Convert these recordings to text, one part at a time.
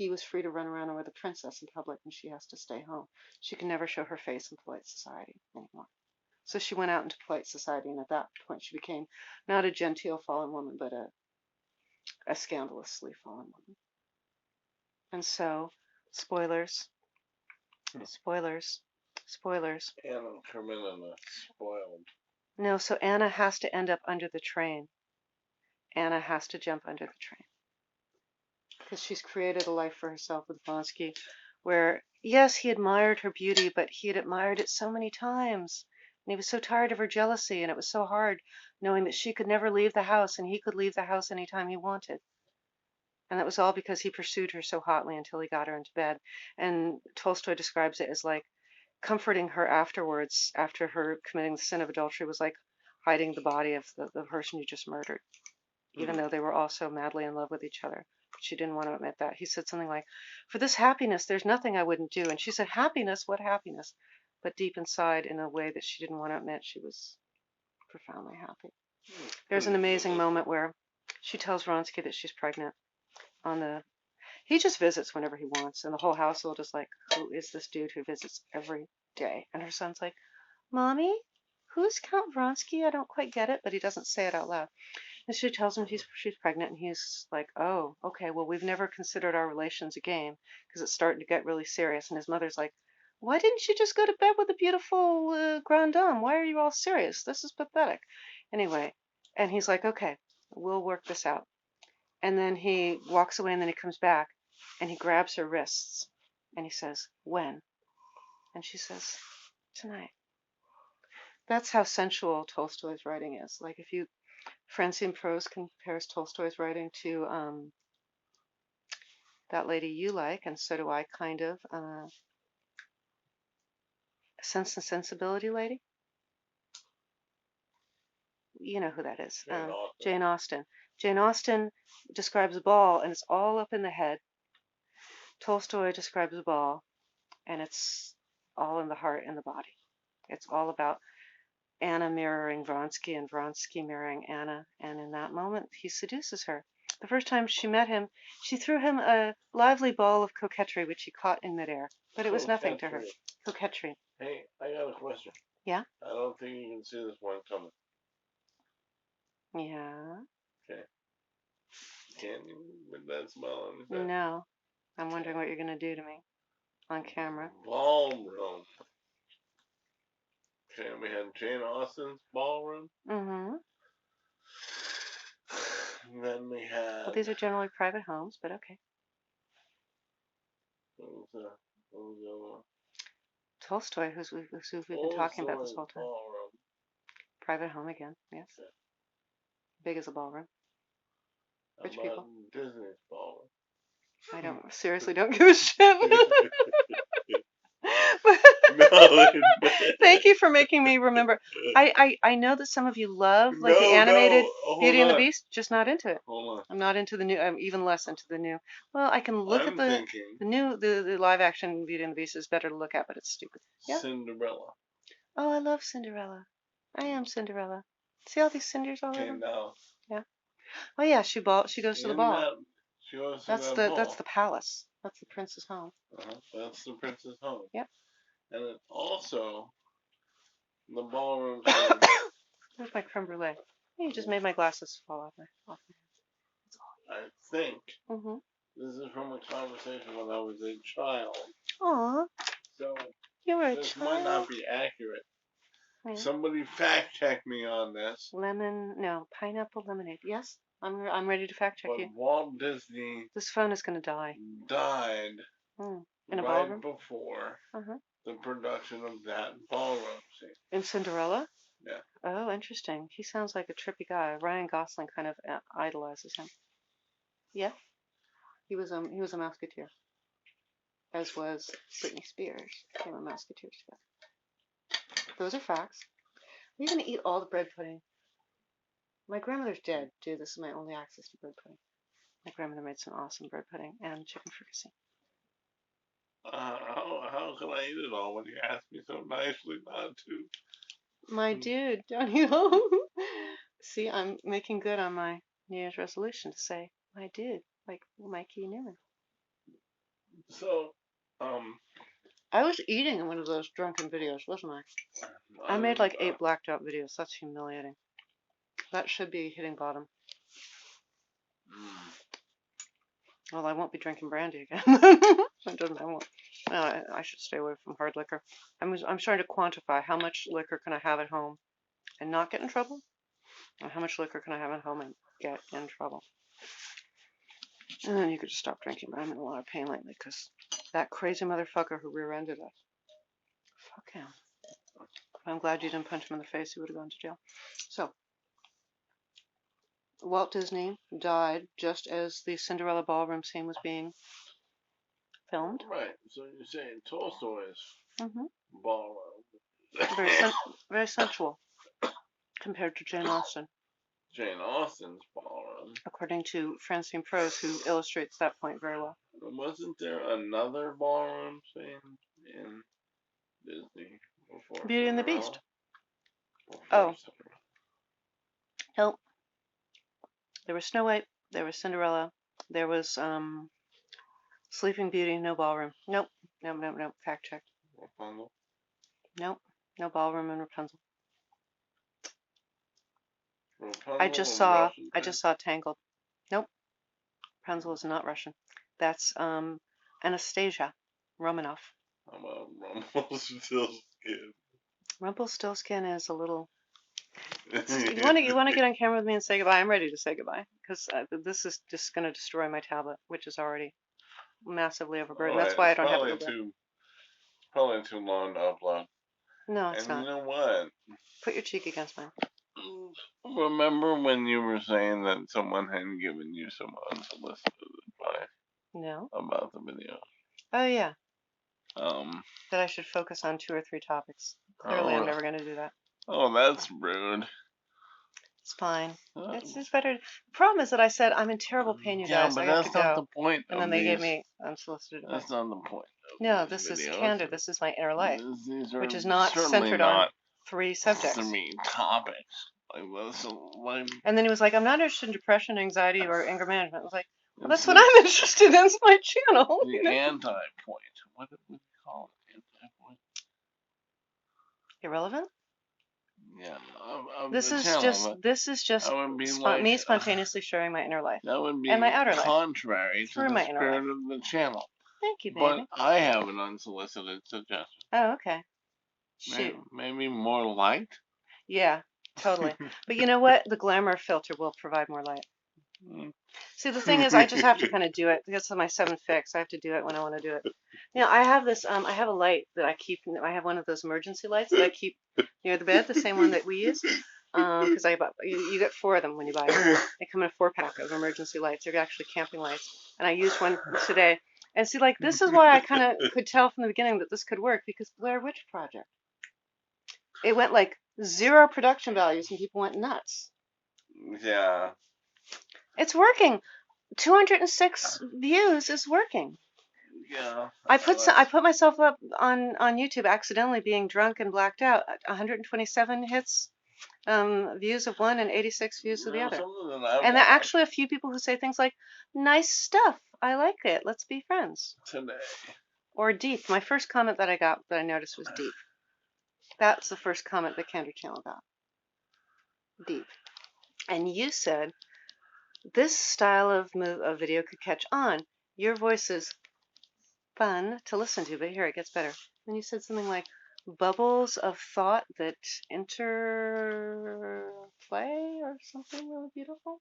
he was free to run around with a princess in public and she has to stay home. She can never show her face in polite society anymore. So she went out into polite society, and at that point she became not a genteel fallen woman, but a scandalously fallen woman. And so, spoilers, spoilers, spoilers. Anna Karenina spoiled. No, so Anna has to end up under the train. Anna has to jump under the train. Because she's created a life for herself with Vronsky, where, yes, he admired her beauty, but he had admired it so many times. And he was so tired of her jealousy, and it was so hard knowing that she could never leave the house and he could leave the house anytime he wanted. And that was all because he pursued her so hotly until he got her into bed. And Tolstoy describes it as like comforting her afterwards, after her committing the sin of adultery, was like hiding the body of the person you just murdered, even though they were all so madly in love with each other. But she didn't want to admit that. He said something like, "For this happiness, there's nothing I wouldn't do." And she said, "Happiness? What happiness?" But deep inside, in a way that she didn't want to admit, she was profoundly happy. There's an amazing moment where she tells Vronsky that she's pregnant he just visits whenever he wants, and the whole household is like, who is this dude who visits every day? And her son's like, "Mommy, who's Count Vronsky? I don't quite get it," but he doesn't say it out loud. And she tells him she's pregnant, and he's like, "Oh, okay, well, we've never considered our relations a game because it's starting to get really serious." And his mother's like, "Why didn't you just go to bed with a beautiful grande dame? Why are you all serious? This is pathetic." Anyway, and he's like, "Okay, we'll work this out." And then he walks away, and then he comes back, and he grabs her wrists, and he says, "When?" And she says, "Tonight." That's how sensual Tolstoy's writing is. Like if you, Francine Prose compares Tolstoy's writing to that lady you like, and so do I, kind of, Sense and Sensibility lady. You know who that is. Jane Austen. Jane Austen describes a ball, and it's all up in the head. Tolstoy describes a ball, and it's all in the heart and the body. It's all about Anna mirroring Vronsky and Vronsky mirroring Anna. And in that moment, he seduces her. The first time she met him, she threw him a lively ball of coquetry, which he caught in midair. But it was nothing to her. Coquetry. Hey, I got a question. Yeah? I don't think you can see this one coming. Yeah. Okay. Can you with that smile on your face? No. I'm wondering what you're going to do to me on camera. Ballroom. Okay, we had Jane Austen's ballroom. Mm-hmm. And then we had. Well, these are generally private homes, but okay. What was the other one? Tolstoy, who we've been talking about this whole time. Ballroom. Private home again, yes. Okay. Big as a ballroom. Rich people. Disney's ballroom. I seriously don't give a shit. Thank you for making me remember. I know that some of you love the animated Beauty and the Beast, just not into it. Hold on. I'm not into the new. I'm even less into the new. Well, I can look at the new the live action Beauty and the Beast is better to look at, but it's stupid. Yeah. Cinderella. Oh, I love Cinderella. I am Cinderella. See all these cinders all over? No. Yeah. Oh yeah, she goes to the ball. She goes to that's the palace. That's the prince's home. That's the prince's home. Yep. And it's also the ballroom. There's my creme brulee. Hey, you just made my glasses fall off my hands. I think this is from a conversation when I was a child. Aw. So you were a this child. might not be accurate. Yeah. Somebody fact check me on this. Pineapple lemonade. Yes, I'm ready to fact check you. Walt Disney. This phone is gonna die. Died in a right ballroom before the production of that ballroom scene. In Cinderella. Yeah. Oh, interesting. He sounds like a trippy guy. Ryan Gosling kind of idolizes him. Yeah. He was a Mouseketeer. As was Britney Spears. They were Mouseketeers together. Those are facts. Are you going to eat all the bread pudding? My grandmother's dead, dude. This is my only access to bread pudding. My grandmother made some awesome bread pudding and chicken fricassee. How can I eat it all when you ask me so nicely not to? My dude, don't you know? See, I'm making good on my New Year's resolution to say, my dude, like Mikey Newman. So, I was eating in one of those drunken videos, wasn't I? I made like 8 blacked out videos. That's humiliating. That should be hitting bottom. Well, I won't be drinking brandy again. I should stay away from hard liquor. I'm starting to quantify how much liquor can I have at home and not get in trouble, and how much liquor can I have at home and get in trouble. And then you could just stop drinking. But I'm in a lot of pain lately because that crazy motherfucker who rear-ended us. Fuck him. I'm glad you didn't punch him in the face. He would have gone to jail. So, Walt Disney died just as the Cinderella ballroom scene was being filmed. Right. So you're saying Tolstoy's ballroom. Very sensual compared to Jane Austen. Jane Austen's ballroom. According to Francine Prose, who illustrates that point very well. Wasn't there another ballroom scene in Disney before Beauty and the Beast? Oh. Nope. There was Snow White, there was Cinderella, there was Sleeping Beauty, no ballroom. Nope. Nope. Fact check. Rapunzel? Nope. No ballroom in Rapunzel. Rapunzel I just saw Tangled. Nope. Rapunzel is not Russian. That's Anastasia Romanoff. How about Rumpelstiltskin? Rumpelstiltskin is a little. You want to get on camera with me and say goodbye? I'm ready to say goodbye because this is just going to destroy my tablet, which is already massively overburdened. That's why I don't have it. Probably too long to upload. No, it's not. And you know what? Put your cheek against mine. Remember when you were saying that someone had given you some unsolicited advice? No. About the video. Oh yeah. That I should focus on 2 or 3 topics. Clearly, I'm never going to do that. Oh, that's rude. It's fine. It's just better. The problem is that I said I'm in terrible pain, you guys. But I have to go. That's not the point. And then they gave me unsolicited advice. That's not the point. No, this is candor. This is my inner life, which is not centered on 3 subjects. 3 topics. And then he was like, "I'm not interested in depression, anxiety, or anger management." I was like, "Well, that's what I'm interested in. It's my channel." The anti-point. What did we call it? Anti-point. Irrelevant. Yeah. This is just me spontaneously sharing my inner life. That would be and my outer contrary life. to the spirit of the channel. Thank you, baby. But I have an unsolicited suggestion. Oh, okay. Shoot. Maybe more light? Yeah, totally. But you know what? The glamour filter will provide more light. See, the thing is, I just have to kind of do it. Because of my 7 fix, I have to do it when I want to do it. You know, I have this, I have a light that I keep, I have one of those emergency lights that I keep near the bed, the same one that we use. Because you get 4 of them when you buy them. They come in a 4-pack of emergency lights. They're actually camping lights. And I used one today. And see, like, this is why I kind of could tell from the beginning that this could work, because Blair Witch Project. It went like 0 production values and people went nuts. Yeah. It's working. 206 views is working. Yeah. I put myself up on YouTube accidentally being drunk and blacked out. 127 hits, views of one and 86 views of the other. And there are actually a few people who say things like, "Nice stuff. I like it. Let's be friends." Today. Or deep. My first comment that I got that I noticed was deep. That's the first comment the Candor Channel got. Deep. And you said, this style of video could catch on. Your voice is fun to listen to, but here it gets better. And you said something like, bubbles of thought that interplay or something really beautiful.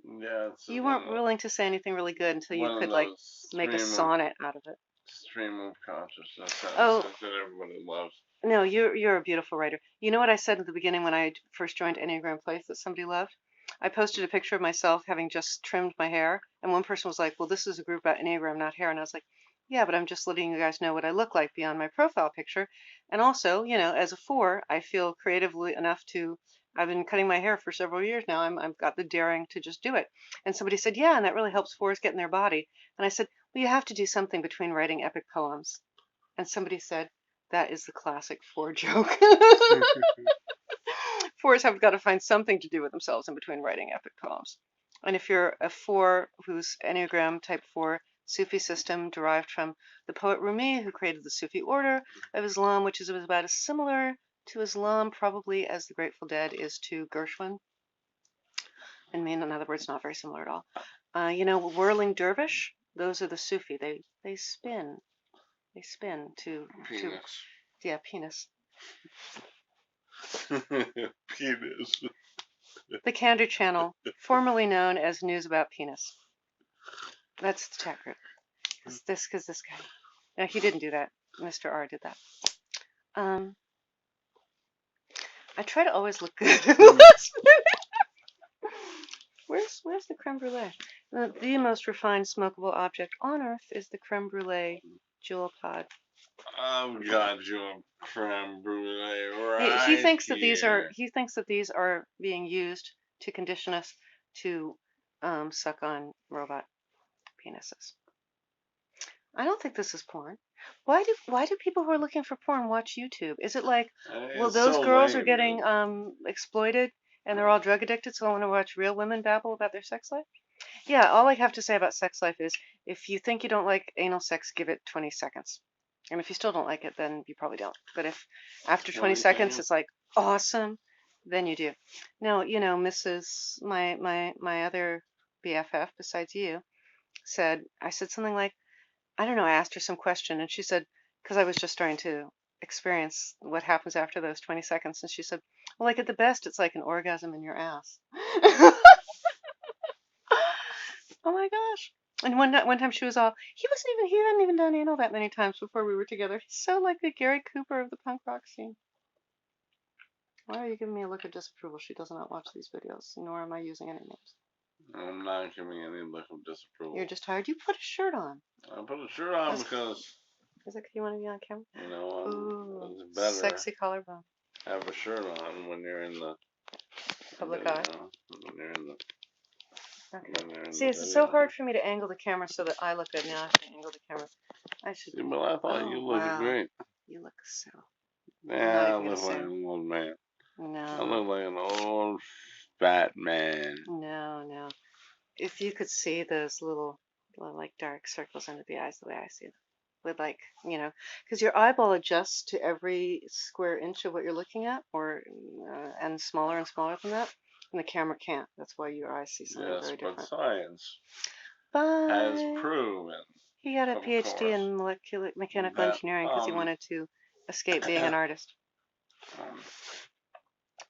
Yeah. You weren't willing to say anything really good until you could like make a sonnet out of it. Stream of consciousness. Oh. That everybody loves. No, you're a beautiful writer. You know what I said at the beginning when I first joined Enneagram Place that somebody loved? I posted a picture of myself having just trimmed my hair, and one person was like, "Well, this is a group about Enneagram, not hair." And I was like, "Yeah, but I'm just letting you guys know what I look like beyond my profile picture." And also, you know, as a 4, I feel creatively enough to. I've been cutting my hair for several years now. I've got the daring to just do it. And somebody said, "Yeah, and that really helps 4s get in their body." And I said, "Well, you have to do something between writing epic poems." And somebody said, "That is the classic 4 joke." 4s have got to find something to do with themselves in between writing epic poems. And if you're a 4 who's Enneagram type 4 Sufi system derived from the poet Rumi, who created the Sufi order of Islam, which is about as similar to Islam probably as the Grateful Dead is to Gershwin. And mean, in other words, not very similar at all. Whirling dervish, those are the Sufi. They spin. They spin to Penis. penis. Penis. The Candor Channel, formerly known as News About Penis. That's the chat group. Because this guy. No, he didn't do that. Mr. R did that. I try to always look good in the last minute. Where's the creme brulee? The most refined smokable object on Earth is the creme brulee jewel pod. I've got your creme brulee right He thinks here. that these are being used to condition us to suck on robot penises. I don't think this is porn. Why do people who are looking for porn watch YouTube? Is it like, well, those so girls lame, are getting exploited and they're all drug addicted, so I want to watch real women babble about their sex life? Yeah, all I have to say about sex life is if you think you don't like anal sex, give it 20 seconds. And if you still don't like it, then you probably don't. But if after 20 seconds it's like awesome, then you do. Now, Mrs. My other BFF besides you I said something like, I don't know, I asked her some question and she said, because I was just starting to experience what happens after those 20 seconds. And she said, well, like at the best, it's like an orgasm in your ass. Oh my gosh. And one time she was all, he hadn't even done anal that many times before we were together. He's so like the Gary Cooper of the punk rock scene. Why are you giving me a look of disapproval? She does not watch these videos, nor am I using any names. I'm not giving any look of disapproval. You're just tired. You put a shirt on. I put a shirt on because... Is it because you want to be on camera? Ooh, it's better. Sexy collarbone. Have a shirt on when you're in the... Public eye. When you're in the... Okay. See, it's so hard for me to angle the camera so that I look good. Now I have to angle the camera. I should. See, but I thought you looked great. You look so. Yeah, I look like an old man. No. I look like an old fat man. No. If you could see those little like dark circles under the eyes the way I see them. With like, because your eyeball adjusts to every square inch of what you're looking at, and smaller than that. And the camera can't. That's why your eyes see something very different. Yes, but science has proven. He got a PhD in mechanical engineering because he wanted to escape being an artist. What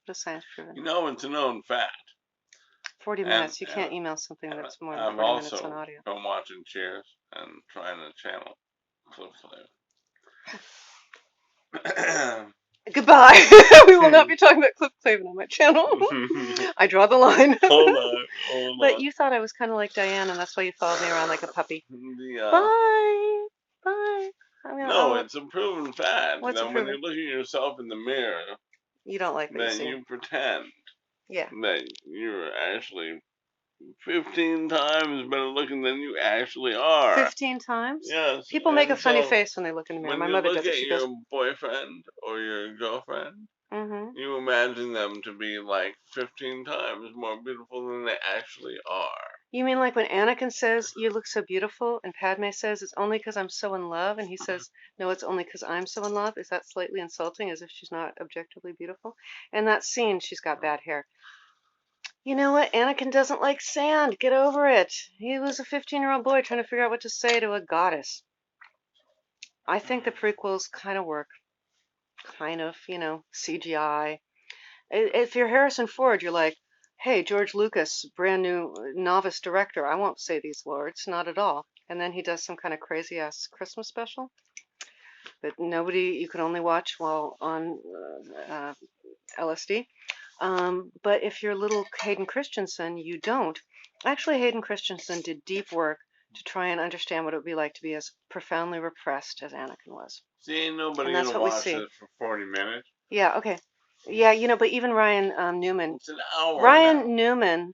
is science proven? It's a known fact. 40 minutes. You can't email something that's more than 40 minutes on audio. I've also been watching Cheers and trying to channel Cliff Flavor. Goodbye. We will not be talking about Cliff Clavin on my channel. I draw the line. Hold on. But you thought I was kind of like Diane, and that's why you followed me around like a puppy. Bye. No, it's a proven fact that when proven? you're looking at yourself in the mirror, you don't like what you see. you pretend that you're actually 15 times better looking than you actually are. 15 times? Yes. People make a funny face when they look in the mirror. My mother does it. When you look at your boyfriend or your girlfriend, you imagine them to be like 15 times more beautiful than they actually are. You mean like when Anakin says, you look so beautiful, and Padme says, it's only because I'm so in love, and he says, no, it's only because I'm so in love? Is that slightly insulting, as if she's not objectively beautiful? And that scene, she's got bad hair. You know what? Anakin doesn't like sand. Get over it. He was a 15-year-old boy trying to figure out what to say to a goddess. I think the prequels kind of work. Kind of, CGI. If you're Harrison Ford, you're like, hey, George Lucas, brand new novice director. I won't say these words, not at all. And then he does some kind of crazy-ass Christmas special that you can only watch while on LSD. But if you're little Hayden Christensen, you don't. Actually, Hayden Christensen did deep work to try and understand what it would be like to be as profoundly repressed as Anakin was. See, ain't nobody gonna watch it for 40 minutes. Yeah, okay. Yeah, but even Ryan Newman. It's an hour Ryan Newman,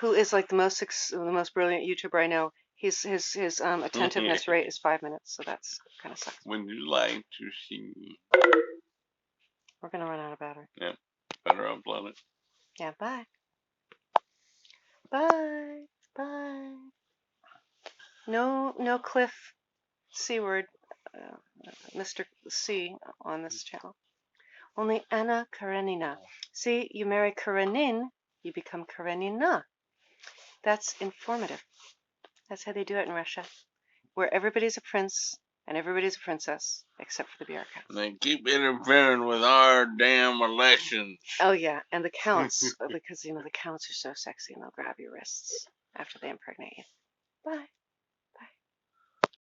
who is like the most brilliant YouTuber I know, his attentiveness rate is 5 minutes, so that's kind of sucks. When you like to see. We're gonna run out of battery. Yeah, better upload it. Yeah, bye. Bye. No Cliff C word, Mr. C on this channel. Only Anna Karenina. See, you marry Karenin, you become Karenina. That's informative. That's how they do it in Russia, where everybody's a prince and everybody's a princess, except for the bureaucrats. They keep interfering with our damn elections. Oh, yeah, and the counts, because, the counts are so sexy and they'll grab your wrists after they impregnate you. Bye.